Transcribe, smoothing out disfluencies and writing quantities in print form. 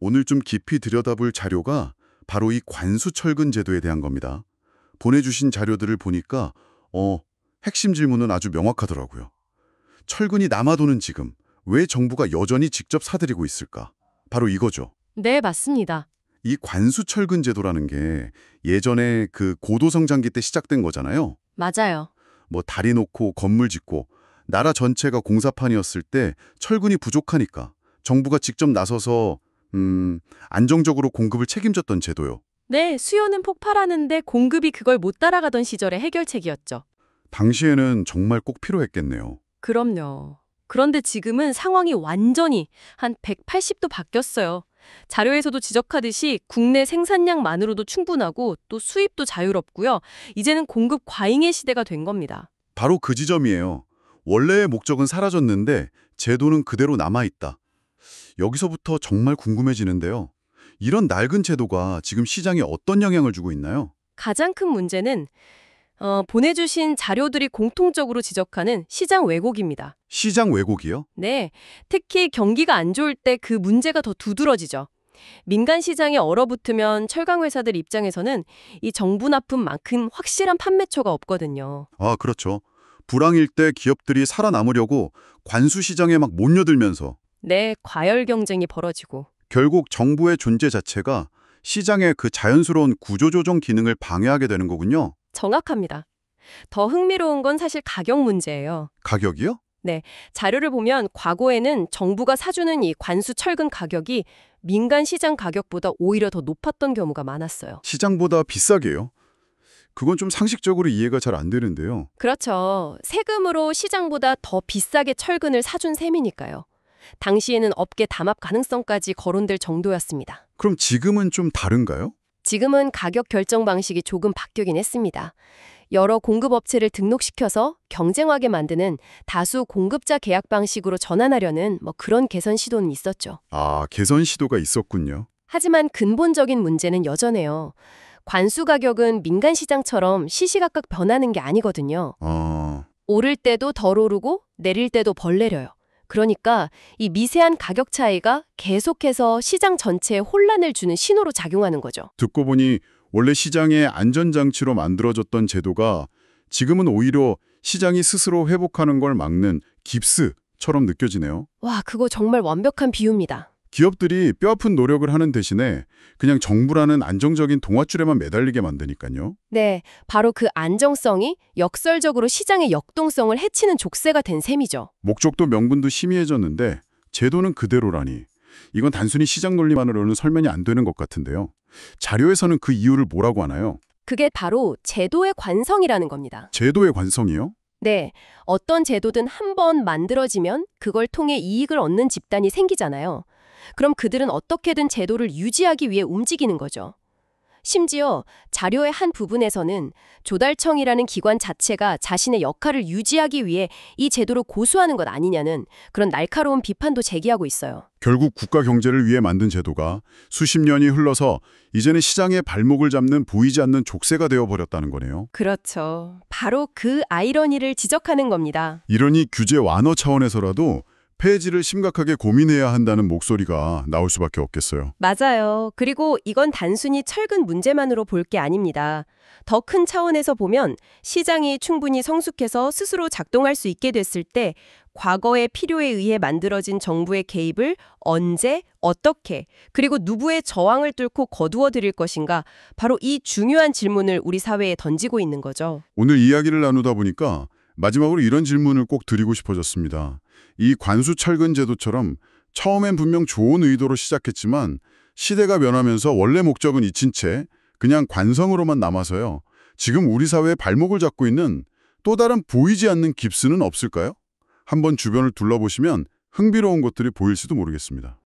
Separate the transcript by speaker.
Speaker 1: 오늘 좀 깊이 들여다볼 자료가 바로 이 관수철근 제도에 대한 겁니다. 보내주신 자료들을 보니까 핵심 질문은 아주 명확하더라고요. 철근이 남아도는 지금 왜 정부가 여전히 직접 사들이고 있을까? 바로 이거죠.
Speaker 2: 네, 맞습니다.
Speaker 1: 이 관수철근 제도라는 게 예전에 그 고도성장기 때 시작된 거잖아요.
Speaker 2: 맞아요.
Speaker 1: 뭐 다리 놓고 건물 짓고 나라 전체가 공사판이었을 때 철근이 부족하니까 정부가 직접 나서서 안정적으로 공급을 책임졌던 제도요.
Speaker 2: 네, 수요는 폭발하는데 공급이 그걸 못 따라가던 시절의 해결책이었죠.
Speaker 1: 당시에는 정말 꼭 필요했겠네요.
Speaker 2: 그럼요. 그런데 지금은 상황이 완전히 한 180도 바뀌었어요. 자료에서도 지적하듯이 국내 생산량만으로도 충분하고 또 수입도 자유롭고요. 이제는 공급 과잉의 시대가 된 겁니다.
Speaker 1: 바로 그 지점이에요. 원래의 목적은 사라졌는데 제도는 그대로 남아있다. 여기서부터 정말 궁금해지는데요. 이런 낡은 제도가 지금 시장에 어떤 영향을 주고 있나요?
Speaker 2: 가장 큰 문제는 보내주신 자료들이 공통적으로 지적하는 시장 왜곡입니다.
Speaker 1: 시장 왜곡이요?
Speaker 2: 네, 특히 경기가 안 좋을 때 그 문제가 더 두드러지죠. 민간 시장에 얼어붙으면 철강 회사들 입장에서는 이 정부 납품만큼 확실한 판매처가 없거든요.
Speaker 1: 아, 그렇죠. 불황일 때 기업들이 살아남으려고 관수 시장에 막 몰려들면서
Speaker 2: 네, 과열 경쟁이 벌어지고.
Speaker 1: 결국 정부의 존재 자체가 시장의 그 자연스러운 구조조정 기능을 방해하게 되는 거군요.
Speaker 2: 정확합니다. 더 흥미로운 건 사실 가격 문제예요.
Speaker 1: 가격이요?
Speaker 2: 자료를 보면 과거에는 정부가 사주는 이 관수 철근 가격이 민간 시장 가격보다 오히려 더 높았던 경우가 많았어요.
Speaker 1: 시장보다 비싸게요? 그건 좀 상식적으로 이해가 잘 안 되는데요.
Speaker 2: 그렇죠. 세금으로 시장보다 더 비싸게 철근을 사준 셈이니까요. 당시에는 업계 담합 가능성까지 거론될 정도였습니다.
Speaker 1: 그럼 지금은 좀 다른가요?
Speaker 2: 지금은 가격 결정 방식이 조금 바뀌긴 했습니다. 여러 공급업체를 등록시켜서 경쟁하게 만드는 다수 공급자 계약 방식으로 전환하려는 그런 개선 시도는 있었죠.
Speaker 1: 아, 개선 시도가 있었군요.
Speaker 2: 하지만 근본적인 문제는 여전해요. 관수 가격은 민간 시장처럼 시시각각 변하는 게 아니거든요. 오를 때도 덜 오르고 내릴 때도 벌 내려요. 그러니까 이 미세한 가격 차이가 계속해서 시장 전체에 혼란을 주는 신호로 작용하는 거죠.
Speaker 1: 듣고 보니 원래 시장의 안전장치로 만들어졌던 제도가 지금은 오히려 시장이 스스로 회복하는 걸 막는 깁스처럼 느껴지네요.
Speaker 2: 와, 그거 정말 완벽한 비유입니다.
Speaker 1: 기업들이 뼈아픈 노력을 하는 대신에 그냥 정부라는 안정적인 동아줄에만 매달리게 만드니까요.
Speaker 2: 네, 바로 그 안정성이 역설적으로 시장의 역동성을 해치는 족쇄가 된 셈이죠.
Speaker 1: 목적도 명분도 희미해졌는데 제도는 그대로라니. 이건 단순히 시장 논리만으로는 설명이 안 되는 것 같은데요. 자료에서는 그 이유를 뭐라고 하나요?
Speaker 2: 그게 바로 제도의 관성이라는 겁니다.
Speaker 1: 제도의 관성이요?
Speaker 2: 네, 어떤 제도든 한 번 만들어지면 그걸 통해 이익을 얻는 집단이 생기잖아요. 그럼 그들은 어떻게든 제도를 유지하기 위해 움직이는 거죠. 심지어 자료의 한 부분에서는 조달청이라는 기관 자체가 자신의 역할을 유지하기 위해 이 제도를 고수하는 것 아니냐는 그런 날카로운 비판도 제기하고 있어요.
Speaker 1: 결국 국가 경제를 위해 만든 제도가 수십 년이 흘러서 이제는 시장의 발목을 잡는 보이지 않는 족쇄가 되어버렸다는 거네요.
Speaker 2: 그렇죠. 바로 그 아이러니를 지적하는 겁니다.
Speaker 1: 이러니 규제 완화 차원에서라도 폐지를 심각하게 고민해야 한다는 목소리가 나올 수밖에 없겠어요.
Speaker 2: 맞아요. 그리고 이건 단순히 철근 문제만으로 볼 게 아닙니다. 더 큰 차원에서 보면 시장이 충분히 성숙해서 스스로 작동할 수 있게 됐을 때 과거의 필요에 의해 만들어진 정부의 개입을 언제, 어떻게, 그리고 누구의 저항을 뚫고 거두어 드릴 것인가, 바로 이 중요한 질문을 우리 사회에 던지고 있는 거죠.
Speaker 1: 오늘 이야기를 나누다 보니까 마지막으로 이런 질문을 꼭 드리고 싶어졌습니다. 이 관수철근 제도처럼 처음엔 분명 좋은 의도로 시작했지만 시대가 변하면서 원래 목적은 잊힌 채 그냥 관성으로만 남아서요. 지금 우리 사회의 발목을 잡고 있는 또 다른 보이지 않는 깁스는 없을까요? 한번 주변을 둘러보시면 흥미로운 것들이 보일지도 모르겠습니다.